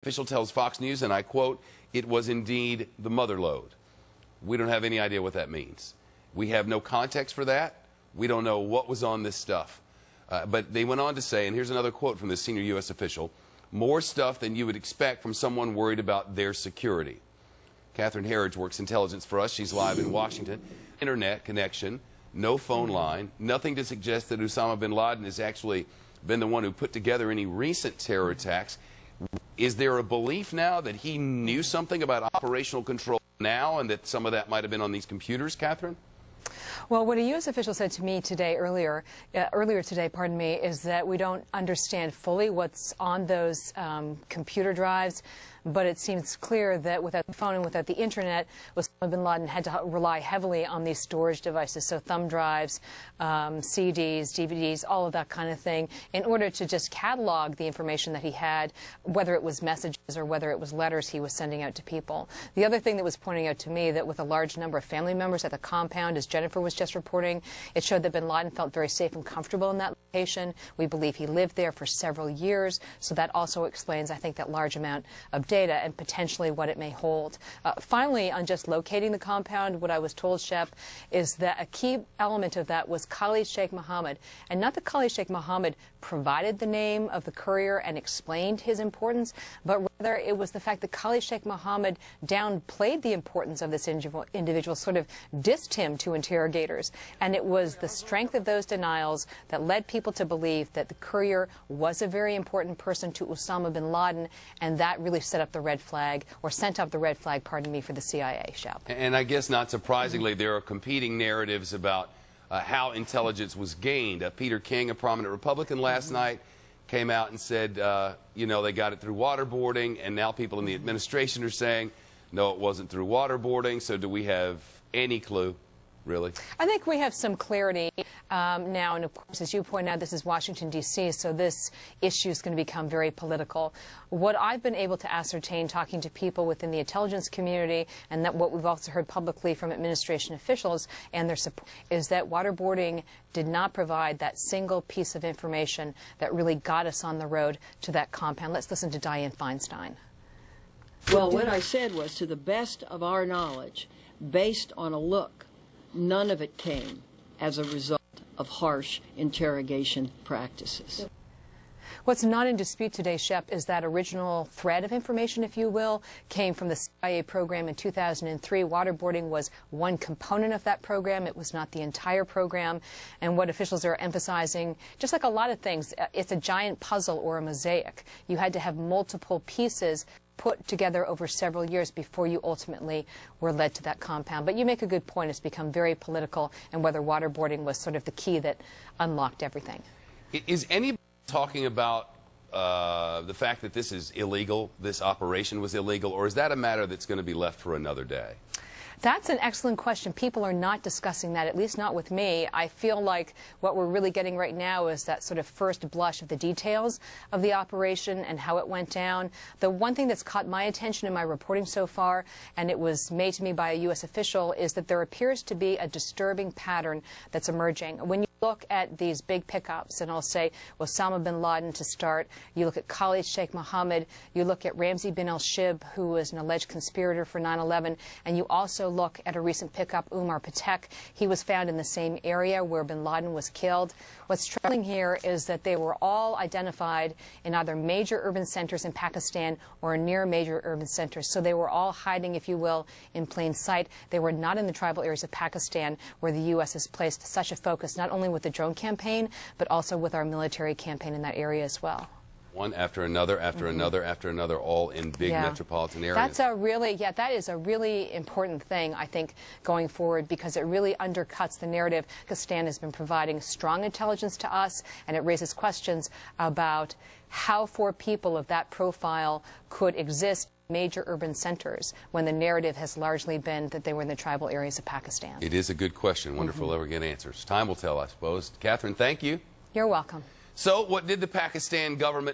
Official tells Fox News, and I quote, "It was indeed the mother lode." We don't have any idea what that means. We have no context for that. We don't know what was on this stuff. But they went on to say, and here's another quote from this senior U.S. official, "More stuff than you would expect from someone worried about their security." Catherine Herridge works intelligence for us. She's live in Washington. Internet connection, no phone line, nothing to suggest that Osama bin Laden has actually been the one who put together any recent terror attacks. Is there a belief now that he knew something about operational control now and that some of that might have been on these computers, Catherine? Well, what a U.S. official said to me today, earlier today, pardon me, is that we don't understand fully what's on those computer drives, but it seems clear that without the phone and without the internet, Osama bin Laden had to rely heavily on these storage devices, so thumb drives, CDs, DVDs, all of that kind of thing, in order to just catalog the information that he had, whether it was messages or whether it was letters he was sending out to people. The other thing that was pointing out to me that with a large number of family members at the compound, as Jennifer was just reporting, it showed that bin Laden felt very safe and comfortable in that location. We believe he lived there for several years, so that also explains, I think, that large amount of data and potentially what it may hold. Finally, on just locating the compound, what I was told, Shep, is that a key element of that was Khalid Sheikh Mohammed, and not that Khalid Sheikh Mohammed provided the name of the courier and explained his importance, but rather it was the fact that Khalid Sheikh Mohammed downplayed the importance of this individual, sort of dissed him to interrogators, and it was the strength of those denials that led people to believe that the courier was a very important person to Osama bin Laden, and that really set up the red flag, or sent up the red flag, pardon me, for the CIA, Shep. And I guess not surprisingly, there are competing narratives about how intelligence was gained. Peter King, a prominent Republican last night, came out and said, you know, they got it through waterboarding, and now people in the administration are saying, no, it wasn't through waterboarding. So do we have any clue, really? I think we have some clarity now, and of course, as you point out, this is Washington, D.C., so this issue is going to become very political. What I've been able to ascertain talking to people within the intelligence community, and that what we've also heard publicly from administration officials and their support, is that waterboarding did not provide that single piece of information that really got us on the road to that compound. Let's listen to Dianne Feinstein. Well, what I said was, to the best of our knowledge, based on a look, none of it came as a result of harsh interrogation practices. What's not in dispute today, Shep, is that original thread of information, if you will, came from the CIA program in 2003. Waterboarding was one component of that program. It was not the entire program. And what officials are emphasizing, just like a lot of things, it's a giant puzzle or a mosaic. You had to have multiple pieces put together over several years before you ultimately were led to that compound. But you make a good point. It's become very political, and whether waterboarding was sort of the key that unlocked everything. Is anybody talking about the fact that this is illegal, this operation was illegal, or is that a matter that's going to be left for another day? That's an excellent question. People are not discussing that, at least not with me. I feel like what we're really getting right now is that sort of first blush of the details of the operation and how it went down. The one thing that's caught my attention in my reporting so far, and it was made to me by a U.S. official, is that there appears to be a disturbing pattern that's emerging. When you look at these big pickups, and I'll say Osama bin Laden to start, you look at Khalid Sheikh Mohammed, you look at Ramzi bin al-Shibh, who was an alleged conspirator for 9/11, and you also look at a recent pickup, Umar Patek. He was found in the same area where bin Laden was killed. What's troubling here is that they were all identified in either major urban centers in Pakistan or near major urban centers. So they were all hiding, if you will, in plain sight. They were not in the tribal areas of Pakistan, where the U.S. has placed such a focus, not only with the drone campaign, but also with our military campaign in that area as well. One after another, after another, after another, all in big metropolitan areas. That's a really, that is a really important thing, I think, going forward, because it really undercuts the narrative. Pakistan has been providing strong intelligence to us, and it raises questions about how 4 people of that profile could exist in major urban centers when the narrative has largely been that they were in the tribal areas of Pakistan. It is a good question. Wonderful to ever get answers. Time will tell, I suppose. Catherine, thank you. You're welcome. So what did the Pakistan government